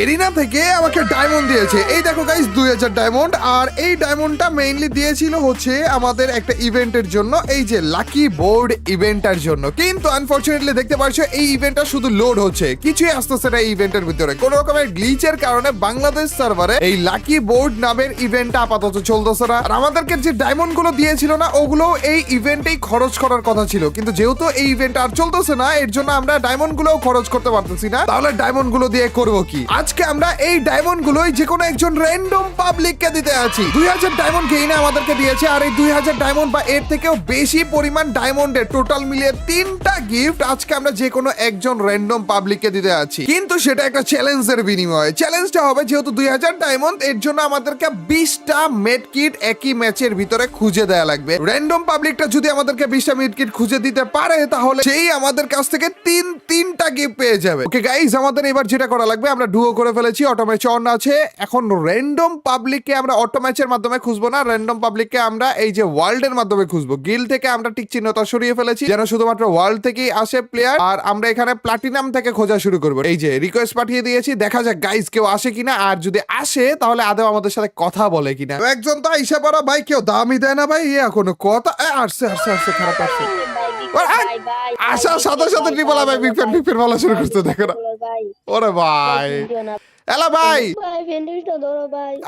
Arena থেকে আমাকে diamond দিয়েছে। এই দেখো গাইস 2000 ডায়মন্ড। আর এই ডায়মন্ডটা মেইনলি দিয়েছিল হচ্ছে আমাদের একটা ইভেন্টের জন্য, এই যে লাকি বোর্ড ইভেন্টের জন্য। কিন্তু আনফরচুনেটলি দেখতে পাচ্ছ এই ইভেন্টটা শুধু লোড হচ্ছে, কিছুই আসতেছে না এই ইভেন্টের ভিতরে। কোন রকমের গ্লিচের কারণে বাংলাদেশ সার্ভারে এই লাকি বোর্ড নামের ইভেন্টটা আপাতত চলতেছে না। আর আমাদেরকে যে ডায়মন্ড গুলো দিয়েছিল না, ওগুলো এই ইভেন্টেই খরচ করার কথা ছিল, কিন্তু যেহেতু এই ইভেন্ট আর চলতেছে না, এর জন্য আমরা ডায়মন্ড গুলোও খরচ করতে পারতেছি না। তাহলে ডায়মন্ড গুলো দিয়ে করবো কি? আজকে আমরা এই ডায়মন্ড গুলোই যে কোনো একজন র্যান্ডম পাবলিক কে দিতে আছি। 2000 ডায়মন্ড গেইনা আমাদেরকে দিয়েছে। আর এই 2000 ডায়মন্ড বা এর থেকেও বেশি পরিমাণ ডায়মন্ডের টোটাল মিলিয়ে 3টা গিফট আজকে আমরা যে কোনো একজন র্যান্ডম পাবলিক কে দিতে আছি। কিন্তু সেটা একটা চ্যালেঞ্জের বিনিময়ে। চ্যালেঞ্জটা হবে যেহেতু 2000 ডায়মন্ড, এর জন্য আমাদেরকে 20টা মেড কিট একই ম্যাচের ভিতরে খুঁজে দেয়া লাগবে। র্যান্ডম পাবলিকটা যদি আমাদেরকে 20টা মেড কিট খুঁজে দিতে পারে, তাহলে সেই আমাদের কাছ থেকে তিনটা গিফট পেয়ে যাবে। ওকে গাইস, আমাদের এবার যেটা করা লাগবে, আমরা ডুও করে ফেলেছি, অটো ম্যাচ অন আছে। এখন র্যান্ডম পাবলিককে আমরা অটো ম্যাচের মাধ্যমে খুঁজবো না, র্যান্ডম পাবলিককে আমরা এই যে ওয়ার্ল্ডের মাধ্যমে খুঁজবো। গিল্ড থেকে আমরা টিক চিহ্নটা সরিয়ে ফেলেছি যেন শুধুমাত্র ওয়ার্ল্ড থেকেই আসে প্লেয়ার। আর আমরা এখানে প্লাটিনাম থেকে খোঁজা শুরু করবো। এই যে রিকোয়েস্ট পাঠিয়ে দিয়েছি, দেখা যাক গাইস কেউ আসে কিনা। আর যদি আসে তাহলে আদৌ আমাদের সাথে কথা বলে কিনা। একজন তো আইসা পারা ভাই, কেউ দামই দেয় না ভাই। এখনো কথা আসছে খারাপ আসছে। আসার সাথে সাথে ট্রিপলা ভাই বিগ ফ্যান বলা শুরু করতে, দেখো না। ওরে ভাই, এলা ভাই,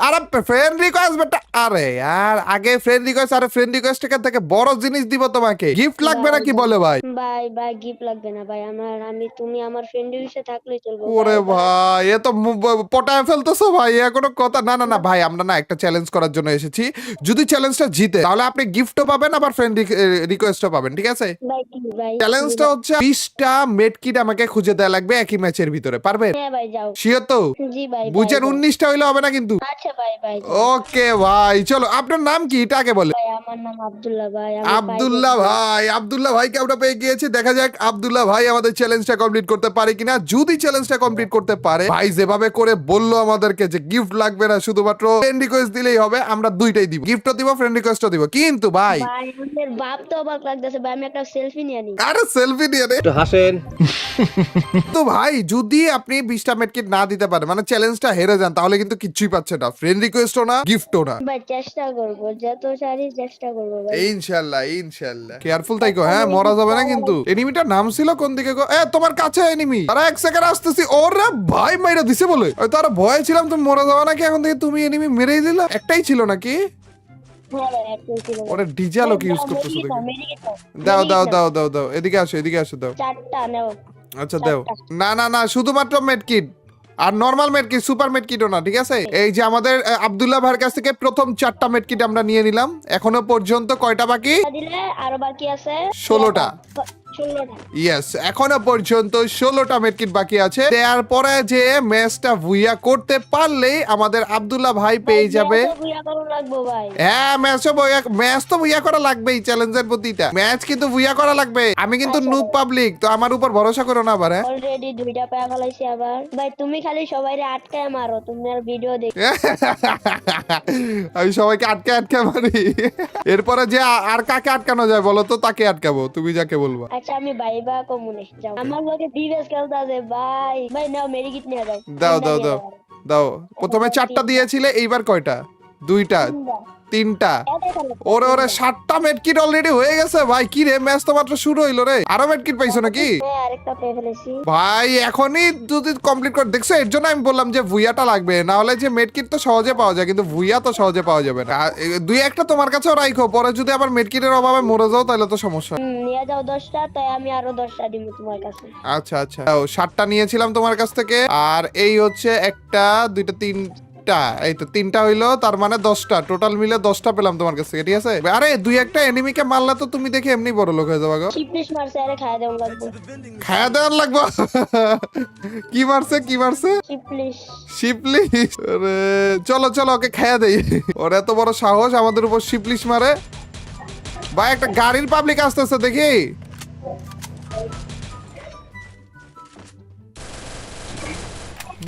আরে ফ্রেন্ড রিকোয়েস্ট বেটা। আরে यार আগে ফ্রেন্ড রিকোয়েস্ট, আরে ফ্রেন্ড রিকোয়েস্ট থেকে বড় জিনিস দিব তোমাকে। গিফট লাগবে না কি বলে ভাই? ভাই গিফট লাগবে না ভাই, তুমি আমার ফ্রেন্ডের সাথে থাকলেই চলবে। ওরে ভাই, এ তো পটায় ফেলতেছো ভাই, এ কোনো কথা না। না ভাই, আমরা না একটা চ্যালেঞ্জ করার জন্য এসেছি। যদি চ্যালেঞ্জটা জিতে তাহলে আপনি গিফটও পাবেন, আবার ফ্রেন্ড রিকোয়েস্টও পাবেন, ঠিক আছে? চ্যালেঞ্জটা হচ্ছে 20টা মেড কিট আমাকে খুঁজে দেয়া লাগবে একই ম্যাচের ভিতরে। পারবেন? হ্যাঁ ভাই, যাও। শিওর তো? জি ভাই। বুঝেন, 19টা হইলে হবে না কিন্তু। আচ্ছা ভাই। ওকে ভাই, চলো। আপনার নাম কি এটা আগে বলে? ভাই আমার নাম আব্দুল্লাহ ভাই। আব্দুল্লাহ ভাইকে আমরা পেয়ে গিয়েছি। দেখা যাক আব্দুল্লাহ ভাই আমাদের চ্যালেঞ্জটা কমপ্লিট করতে পারে কিনা। যদি চ্যালেঞ্জটা কমপ্লিট করতে পারে, ভাই যেভাবে করে বললো আমাদেরকে যে গিফট লাগবে না, শুধুমাত্র ফ্রেন্ড রিকোয়েস্ট দিলেই হবে, আমরা দুইটাই দিব, গিফটও দিব ফ্রেন্ড রিকোয়েস্টও দিব। কিন্তু ভাই আমাদের বাপ তো অবাক লাগতেছে ভাই, আমি একটা সেলফি নিয়ে নি। আরে সেলফি নিয়ে নে, একটু হাসেন। তো ভাই যদি আপনি 20টা মেডকিট না দিতে পারেন, মানে চ্যালেঞ্জটা হেরে যান, তাহলে কিন্তু কিচ্ছুই পাচ্ছে না, ফ্রেন্ড রিকোয়েস্টও না, গিফটও না। ভাই চেষ্টা করব, যত সারি চেষ্টা করব ভাই। ইনশাআল্লাহ কেয়ারফুল থাকো, হ্যাঁ মরা যাবে না কিন্তু। এনিমিটার নাম ছিল কোন দিকে গো? তোমার কাছে এনিমি, তারা এক সেকেন্ড আসতেছি। ওরে ভাই মাইরা দিছে বলে, তারা ভয় ছিলাম তুমি মরা যাবে নাকি, এখন থেকে তুমি এনিমি মেরেই দিলা। একটাই ছিল নাকি? ওরে ডিজে আলো কি ইউজ করতেছো দেখো। দাও এদিকে আসো দাও। চারটা নাও। আচ্ছা দাও। না শুধুমাত্র মেডকিট, আর নরমাল মেডকিট, সুপার মেডকিটও না, ঠিক আছে? এই যে আমাদের আব্দুল্লাহ ভাইয়ের কাছ থেকে প্রথম 4টা মেডকিট আমরা নিয়ে নিলাম। এখনো পর্যন্ত কয়টা বাকি? দিলে আরো বাকি আছে 16টা। 16টা। ইয়েস, এখনো পর্যন্ত 16টা মেডকিট বাকি আছে। এরপরে যে ম্যাচটা ভুইয়া করতে পারলেই আমাদের আব্দুল্লাহ ভাই পেয়ে যাবে। হ্যাঁ ম্যাচ তো ভুইয়া করা লাগবেই, চ্যালেঞ্জের প্রতিটা ম্যাচ কিন্তু ভুইয়া করা লাগবে। আমি কিন্তু নুব পাবলিক, তো আমার উপর ভরসা করো না আবার। হ্যাঁ অলরেডি 2টা পায়া ফলাইছি আবার। ভাই তুমি খালি সবাইরে আটকায় মারো, তুমি আর ভিডিও দেখো। আমি সবাইকে আটকে মারি। এরপরে যে আর কাকে আটকানো যায় বলো তো, তাকে আটকাবো, তুমি যাকে বলবো। আচ্ছা আমি ভাইবা কমুনে যাও, আমার লগে বিবেস খেলতে আছে ভাই। ভাই নাও মেডিকিট নিয়ে যাও। দাও। প্রথমে 4টা দিয়েছিলে, এইবার কয়টা? 2টা, 3টা। ওরে 7টা মেডকিট অলরেডি হয়ে গেছে ভাই। কি রে, ম্যাচ তো মাত্র শুরু হইলো রে, আরো মেডকিট পাইছো নাকি? হ্যাঁ আরেকটা পেয়ে ফেলেছি ভাই। এখনই যদি কমপ্লিট করে দেখছো, এর জন্য আমি বললাম যে ভুইয়াটা লাগবে, না হলে যে মেডকিট তো সহজে পাওয়া যায়, কিন্তু ভুইয়া তো সহজে পাওয়া যাবে না। 2-1টা তোমার কাছেও রাখো, পরে যদি আবার মেডকিটের অভাবে মরে যাও তাহলে তো সমস্যা। নিয়ে যাও 10টা, তাই আমি আরো 10টা দিব তোমার কাছে। আচ্ছা 7টা নিয়েছিলাম তোমার কাছ থেকে। আর এই হচ্ছে 1টা 2টা 3টা, এই তো 3টা হইলো, তার মানে 10টা টোটাল মিলে 10টা পেলাম তোমার কাছ থেকে, ঠিক আছে? আরে 2-1টা এনিমিকে মারলে তো তুমি দেখে এমনি বড় লোক হয়ে যাবে গো। চিপলিশ মারছে, আরে খায়া দেওয়া লাগবে। খায়া দেওয়ার লাগবে? কি মারছে শিপলিশ? আরে চলো ওকে খায়া দেই। ওর এত বড় সাহস আমাদের উপর শিপলিশ মারে। ভাই একটা গাড়ির পাবলিক আসতেছে দেখি।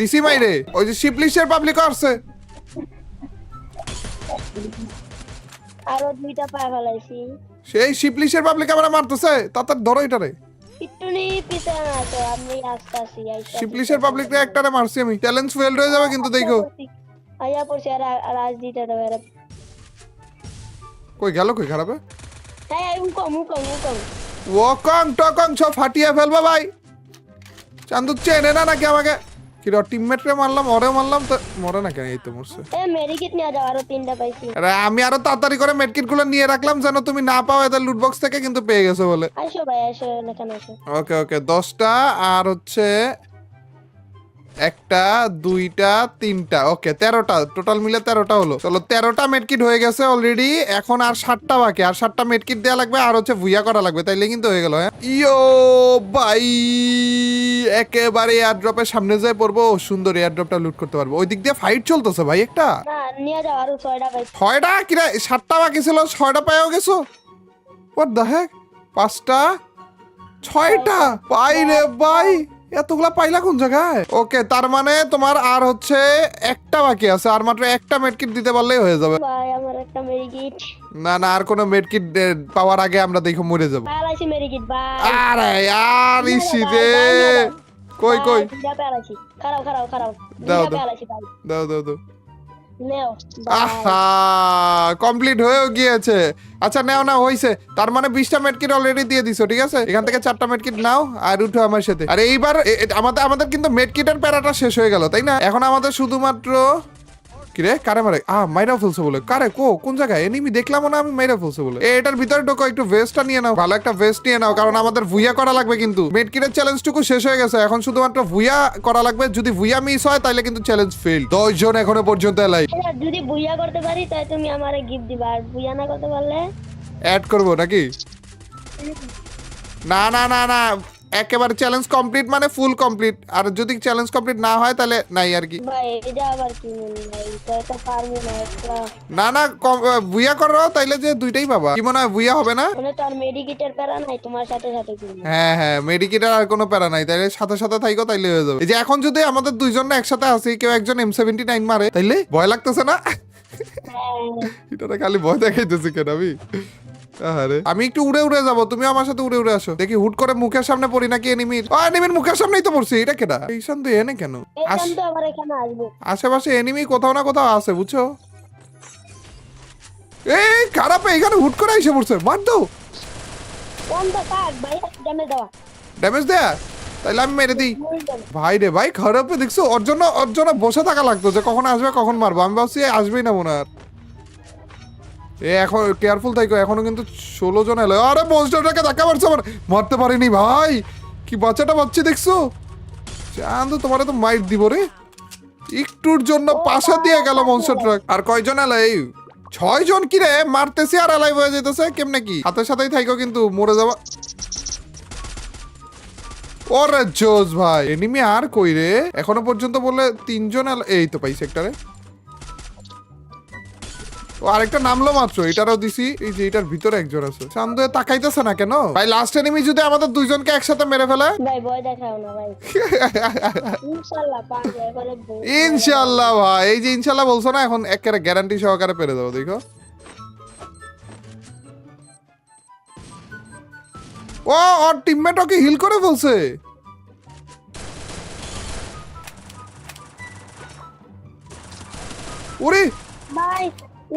দিসি মাইরে, ওই যে শিপলিশের পাবলিক আসছে। আরো 2টা পায়া ফলাইছি। সেই শিপলিশের পাবলিক আমরা মারতেছে, তাড়াতাড়ি ধরো এটারে। একটু নি পিছনে না তো আমি আসতাছি শিপলিশের পাবলিক রে একটারে মারছি আমি, চ্যালেঞ্জ ফেলড হয়ে যাবে কিন্তু দেখো। আয়া পড়ছে আর আজ দিতে দেবে এরা। কই গেল কই খারাপে? হ্যাঁ উকম ওকং টকং সব ফাটিয়ে ফেলবো ভাই। চান্দু চেনে না নাকি আমাকে? কি রে টিমমেট রে মারলাম, ওরে মারলাম তো মরে না কেন? এই তো মরছে। এ মেডিকিট নিয়ে যাও, আরো 3টা পাইছি। আরে আমি আরো তাড়াতাড়ি করে মেডকিট গুলো নিয়ে রাখলাম যেন তুমি না পাও এদের লুট বক্স থেকে, কিন্তু পেয়ে গেছো বলে। আসো ভাই আসো, এখানে আসো। ওকে ওকে 10টা আর হচ্ছে একটা 2টা 3টা, ওকে 13টা টোটাল মিলে 13টা হলো। চলো 13টা মেডকিট হয়ে গেছে অলরেডি। এখন আর 7টা বাকি, আর 7টা মেডকিট দেওয়া লাগবে আর হচ্ছে ভুইয়া করা লাগবে, তাইলে কিন্তু হয়ে গেল। হ্যাঁ ইয়ো ভাই, একেবারে এয়ারড্রপের সামনে যায় পড়বো, সুন্দর এয়ারড্রপটা লুট করতে পারবো। ওই দিক দিয়ে ফাইট চলতেছে ভাই একটা। না নিয়ে যাও, আরো 6টা পাইছি। 6টা কিরা? 7টা বাকি ছিল, 6টা পেয়েও গেছো? হোয়াট দ্য হেক? 5টা 6টা পাই রে ভাই, এতগুলা পাইলা কোন জায়গায়? ওকে তার মানে তোমার আর হচ্ছে একটা বাকি আছে, আর মাত্র একটা মেডকিট দিতে পারলেই হয়ে যাবে। ভাই আমার একটা মেডিকিট। না না, আর কোনো মেডকিট পাওয়ার আগে আমরা দেখো মরে যাব। পালাইছি মেডিকিট ভাই। আরে আর ইসি রে, কই কই দুইটা পালাইছি। খারাপ দাও, দুইটা দাও। পালাইছি ভাই। দাও দাও দাও। নেও আহা কমপ্লিট হয়েও গিয়েছে। আচ্ছা নাও না হইছে, তার মানে 20টা মেডকিট অলরেডি দিয়ে দিছো, ঠিক আছে? এখান থেকে 4টা মেডকিট নাও আর উঠো আমার সাথে। আর এইবার আমাদের আমাদের কিন্তু মেডকিটের প্যারাটা শেষ হয়ে গেল, তাই না? এখন আমাদের শুধুমাত্র কিরে কারে মারে মাইরা ফেলছে বলে, কারে কোন জায়গায় এনিমি দেখলাম না আমি, মাইরা ফেলছে বলে। এটার ভিতরে ঢোকো, একটু ভেস্টটা নিয়ে নাও, ভালো একটা ভেস্ট নিয়ে নাও, কারণ আমাদের ভুইয়া করা লাগবে। কিন্তু মেডকিটের চ্যালেঞ্জটুকু শেষ হয়ে গেছে, এখন শুধুমাত্র ভুইয়া করা লাগবে। যদি ভুইয়া মিস হয় তাহলে কিন্তু চ্যালেঞ্জ ফেল। 10 জন এখনো পর্যন্ত এলাই। যদি বুইয়া করতে পারি তাই তুমি আমারে গিফট দিবা, আর বুইয়া না করতে পারলে অ্যাড করবো নাকি? না না না না, একেবারে চ্যালেঞ্জ কমপ্লিট মানে ফুল কমপ্লিট। আর যদি চ্যালেঞ্জ কমপ্লিট না হয় তাহলে নাই আর কি। ভাই এটা আবার কি মনে ভাই, এটা পারবো না একটা। না না বুইয়া করো তাইলে যে দুইটাই পাবা। কি মনে হয় বুইয়া হবে না? মানে তো আর মেডিকেটের প্যারা নাই, তোমার সাথে সাথে করবো। হ্যাঁ হ্যাঁ, মেডিকেটের আর কোনো প্যারা নাই, তাইলে সাথে সাথে থাইকো তাইলে হয়ে যাবে। এই যে এখন যদি আমাদের দুইজন না একসাথে আছি, কেউ একজন M79 মারে, তাইলে ভয় লাগতেছে না? এটা খালি ভয় দেখাইতেছি কেন আমি? আরে আমি একটু উড়ে উড়ে যাবো, তুমি আমার সাথে উড়ে উড়ে আসো, দেখি হুট করে মুখের সামনে পড়ি নাকি এনিমির। এনিমির মুখের সামনেই তো পড়ছি, এটা কেডা? এইখান তো এনে কেন? এখান তো আবার এখানে আসবো। আশেপাশে এনিমি কোথাও না কোথাও আছে, বুঝছো? এই খারাপ, এখানে হুট করে এসে পড়ছে, মার দাও। কোন দা কাট ভাই, ড্যামেজ দাও। ড্যামেজ দেয়া? তাইলে আমি মেরে দিই। ভাই রে ভাই, খারাপে দেখছো, ওর জন্য বসে থাকা লাগতো যে কখন আসবে কখন মারবো। আমি ভাবছি আসবেই না মনে আর। এখন কেয়ারফুল থাকো, এখনো কিন্তু 16 জন এলো। আরে মনস্টারটাকে ধাক্কা মারছে, আমার মারতে পারিনি ভাই। কি বাচ্চাটা বাচ্চি দেখছো? চান্দু তোমারে তো মাইট দিব রে। একটুর জন্য পাশা দিয়ে গেল মনস্টার ট্রাক। আর কয়জন এলো? এই 6 জন। কি রে মারতেছি আর এলাই হয়ে যেতেছে কেমনে? কি হাতের সাথেই থাকো কিন্তু মরে যাবা। ওরে জোস ভাই, এনিমি আর কই রে? এখনো পর্যন্ত বললে 3 জন এই তো পাইছে একটারে। ও আরেকটা নামলো মাত্র, এটারও দিছি। এই যে এটার ভিতরে একজন আছে। চান্দু তাকাইতেছে না কেন ভাই? লাস্ট এনিমি যদি আমাদের দুইজনকে একসাথে মেরে ফেলে? ভাই ভয় দেখাও না ভাই। ইনশাআল্লাহ পারবো এবারে। ইনশাআল্লাহ ভাই, এই যে ইনশাআল্লাহ বলছো না, এখন একেবারে গ্যারান্টি সহকারে পেরে যাবো। দেখো ও ওর টিমমেট ওকে হিল করে ফেলছে। ওরে ভাই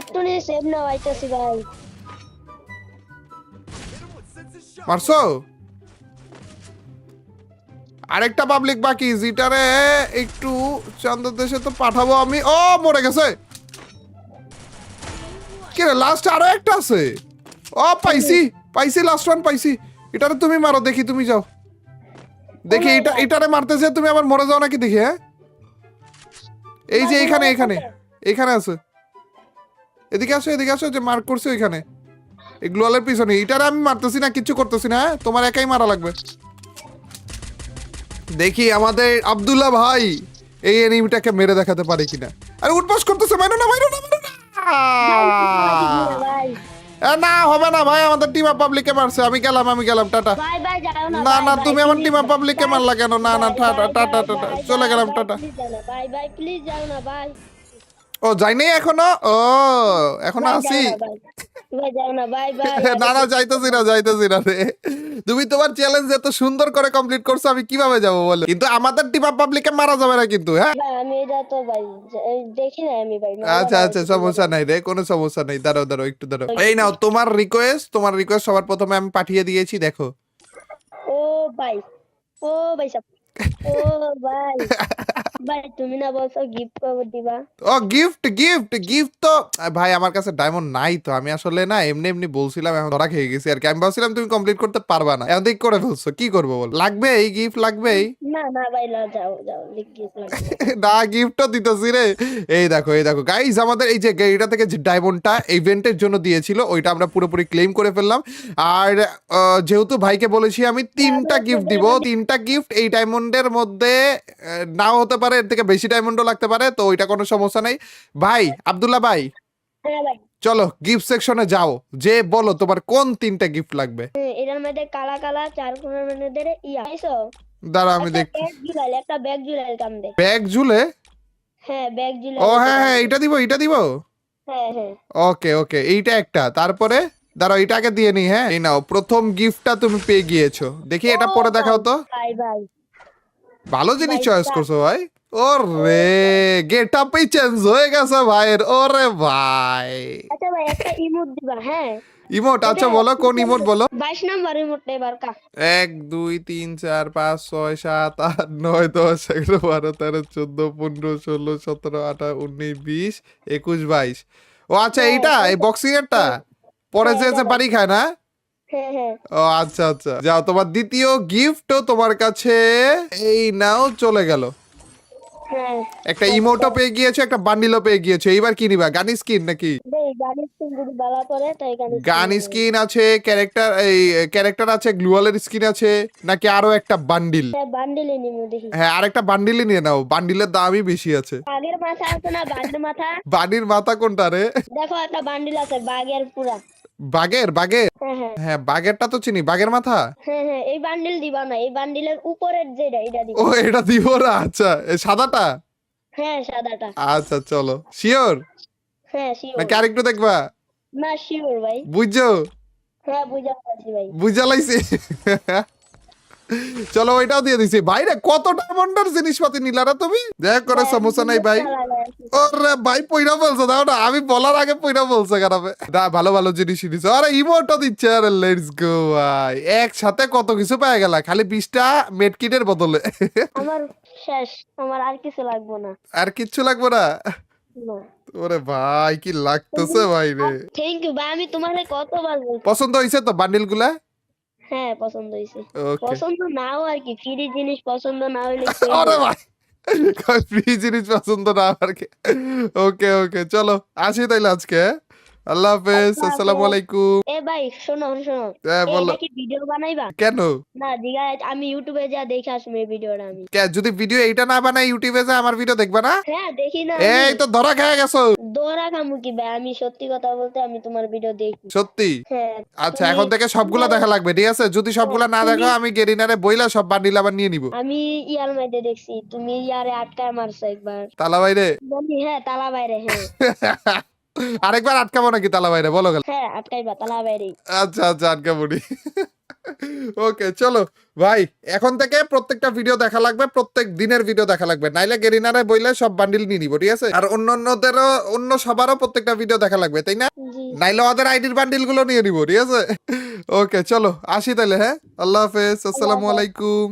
একটু নিয়ে সেভ না আইতাছি ভাই। মারছো? আরেকটা পাবলিক বাকি, যেটারে একটু চান্দের দেশে তো পাঠাবো আমি। ও মরে গেছে। কি রে লাস্ট আরো একটা আছে? ও পাইছি লাস্ট ওয়ান পাইছি। এটারে তুমি মারো, দেখি তুমি যাও। দেখি এটারে মারতেছে, তুমি আবার মরে যাও নাকি দেখি। হ্যাঁ এই যে এখানে আছে। এদিকে আসো যে মার্ক করছে ওইখানে, এই গ্লোয়ালের পিছনে। এটারে আমি মারতেছি না, কিচ্ছু করতেছি না। হ্যাঁ তোমার একাই মারা লাগবে। দেখি আমাদের আব্দুল্লাহ ভাই এই এনিমিটাকে মেরে দেখাতে পারে কিনা। আরে উঠপাস করতেছে, মাইরো না। ভাই না হবে না ভাই, আমাদের টিম আপ পাবলিককে মারছে। আমি গেলাম টাটা। ভাই ভাই যাও না। না তুমি আমার টিম আপ পাবলিককে মারলা কেন? না টাটা চলে গেলাম, টাটা। ভাই ভাই প্লিজ যাও না ভাই। ও যাই নাই এখনো? ও এখনো আছি। ভাই যাও না, বাই বাই। না না, যাইতেছি না রে। তুমি তোমার চ্যালেঞ্জ এত সুন্দর করে কমপ্লিট করছো, আমি কিভাবে যাবো বলো? কিন্তু আমাদের টিম আপ পাবলিককে মারা যাবে না কিন্তু, হ্যাঁ? ভাই আমি এটা তো ভাই দেখি না আমি ভাই। আচ্ছা আচ্ছা, সমস্যা নাই রে, কোনো সমস্যা নাই। দাঁড়াও দাঁড়াও, একটু দাঁড়াও। এই নাও তোমার রিকোয়েস্ট সবার প্রথমে আমি পাঠিয়ে দিয়েছি, দেখো। ও ভাই, ও ভাই সাব, ও ভাই, ভাই তুমি না বলছো গিফট কবে দিবা? ও গিফট গিফট গিফট তো ভাই আমার কাছে ডায়মন্ড নাই, তো আমি আসলে না এমনি এমনি বলছিলাম, এখন ধরা খেয়ে গেছি আর কি। আমি ভাবছিলাম তুমি কমপ্লিট করতে পারবা না, এখন দেখি করে ফেলছো, কি করবো বল? লাগবে এই গিফট লাগবেই? না না ভাই, যাও যাও, গিফট লাগবে। না, গিফটও দিতেছি রে। এই দেখো গাইজ, আমাদের এই যে এটা থেকে যে ডায়মন্ডটা ইভেন্টের জন্য দিয়েছিল, ওইটা আমরা পুরোপুরি ক্লেম করে ফেললাম। আর যেহেতু ভাইকে বলেছি আমি 3টা গিফট দিব, 3টা গিফট এই ডায়মন্ডের মধ্যে নাও হতে পারে, এর থেকে বেশি ডায়মন্ডও লাগতে পারে, তো ওইটা কোনো সমস্যা নেই। ভাই আব্দুল্লাহ ভাই, হ্যাঁ ভাই, চলো গিফট সেকশনে যাও, যে বলো তোমার কোন 3টা গিফট লাগবে। এটার মধ্যে কালা কালা চার কোণের মধ্যে ইয়া আইছো। দাঁড়াও আমি দেখ। একটা ব্যাগ ঝুলাইল কান্দে। ব্যাগ ঝুলে? হ্যাঁ ব্যাগ ঝুলাইল। ও হ্যাঁ হ্যাঁ, এটা দিব। হ্যাঁ হ্যাঁ। ওকে ওকে, এইটা একটা। তারপরে দাঁড়াও, এটা আগে দিয়ে নি। হ্যাঁ, এই নাও, প্রথম গিফটটা তুমি পেয়ে গিয়েছো। দেখি এটা ও পরে দেখাও তো। ভাই ভাই, ভালো জিনিস ভাই, চয়েস করছো ভাই। ওরে, গেট আপই চেঞ্জ হয়ে গেছে ভাইয়ের। ওরে ভাই, আচ্ছা ভাই একটা ইমোট দিবা। হ্যাঁ ইমোট? আচ্ছা বলো, কোন ইমোট বলো? 22 নাম্বার ইমোটটা এবার কা। 1 2 3 4 5 6 7 8 9 10 11 12 13 14 15 16 17 18 19 20 21 22। ও আচ্ছা, এইটা এই বক্সিং এরটা পরে যে বাড়ি খায় না? হ্যাঁ হ্যাঁ। ও আচ্ছা আচ্ছা, যাও, তোমার দ্বিতীয় গিফটও তোমার কাছে। এই নাও, চলে গেল। হ্যাঁ একটা ইমোটও পেয়ে গিয়েছো, একটা বান্ডিলও পেয়ে গিয়েছো। এইবার কি নিবা? গান স্কিন নাকি? দেই গাড়ি স্কিন যদি বালা করে তাই গান স্কিন আছে, ক্যারেক্টার আছে, গ্লুয়ালের স্কিন আছে, নাকি আরো একটা বান্ডিল? বান্ডিলে নিমু দেখি। হ্যাঁ, আরেকটা বান্ডিলই নিয়ে নাও, বান্ডিলের দামই বেশি আছে। বাঘের মাথা আছে না, বাঘের মাথা? বাড়ির মাথা কোনটা রে? দেখো একটা বান্ডিল আছে বাঘের পুরা। বাঘের? হ্যাঁ হ্যাঁ হ্যাঁ, বাঘেরটা তো চিনি, বাঘের মাথা। হ্যাঁ হ্যাঁ, এই বান্ডিল দিবা না, এই বান্ডিলের উপরের যেটা এটা দিবা। ও, এটা দিব না? আচ্ছা, এই সাদাটা? হ্যাঁ সাদাটা। আচ্ছা চলো, শিওর হ্যাঁ শিওর। নাকি আরেকটু দেখবা? না শিওর ভাই। বুঝছো? হ্যাঁ বুঝা পাচ্ছি ভাই। বুঝা লাইছি। চলো, ওইটাও দিয়ে দিছি। ভাই রে, কত ডায়মন্ডের জিনিসপাতি নিলারা তুমি? দেখ করে, সমস্যা নাই ভাই। ওরে ভাই, পয়রা বলছো, দাও না, আমি বলার আগে পয়রা বলছো খারাপে। না, ভালো ভালো জিনিস দিছো। আরে ইমোটও দিচ্ছে। আরে লেটস গো ভাই, একসাথে কত কিছু পেয়ে গেলা, খালি 20টা মেডকিটের বদলে। আমার শেষ, আমার আর কিছু লাগবে না। আর কিচ্ছু লাগবে না? না। ওরে ভাই, কি লাগতেছে ভাই রে। থ্যাংক ইউ ভাই, আমি তোমারে কতবার বলছি। পছন্দ হয়েছে তো বান্ডিল গুলা? হ্যাঁ পছন্দ হয়েছে। ওকে। পছন্দ নাও আর কি, ফ্রি জিনিস পছন্দ না হইলে আরে ভাই, ফ্রি জিনিস পছন্দ না আর কি। ওকে ওকে, চলো আসি তাইলে আজকে। আল্লাহ হাফেজ, আসসালামু আলাইকুম। এ ভাই শোনো শোনো, হ্যাঁ বলো। এটা কি ভিডিও বানাইবা? কেন? না দিগা, আমি ইউটিউবে যা দেখে আসবো এই ভিডিওটা আমি। যদি ভিডিও এইটা না বানাই, ইউটিউবে যা আমার ভিডিও দেখবা না? হ্যাঁ দেখি না। এই তো ধরা খেয়ে গেছো। দৌড়া খামু কি ভাই, আমি সত্যি কথা বলতে আমি তোমার ভিডিও দেখি। সত্যি? হ্যাঁ। আচ্ছা, এখন থেকে সবগুলা দেখা লাগবে, ঠিক আছে? যদি সবগুলা না দেখো, আমি গেরিনারে বইলা সব বান্ডিল আবার নিয়ে নিব। আমি ইয়ার মধ্যে দেখছি তুমি ইয়ারে আটকায় মারছো একবার। তালা বাইরে? হ্যাঁ তালা বাইরে। হ্যাঁ আরেকবার আটকাবো নাকি তালা বাইরে, বলো গেল? হ্যাঁ আটকাইবা তালা বাইরে। আচ্ছা আচ্ছা, আটকাবো নি। ওকে চলো ভাই, এখন থেকে প্রত্যেকটা ভিডিও দেখা লাগবে, প্রত্যেক দিনের ভিডিও দেখা লাগবে, নাইলে গেরিনারে বইলে সব বান্ডিল নিয়ে নিব, ঠিক আছে? আর অন্যদেরও, অন্য সবারও প্রত্যেকটা ভিডিও দেখা লাগবে, তাই না? জি। নাইলে ওদের আইডির বান্ডিল গুলো নিয়ে নিব, ঠিক আছে? ওকে চলো আসি তাইলে, হ্যাঁ, আল্লাহ হাফেজ, আসসালামু আলাইকুম।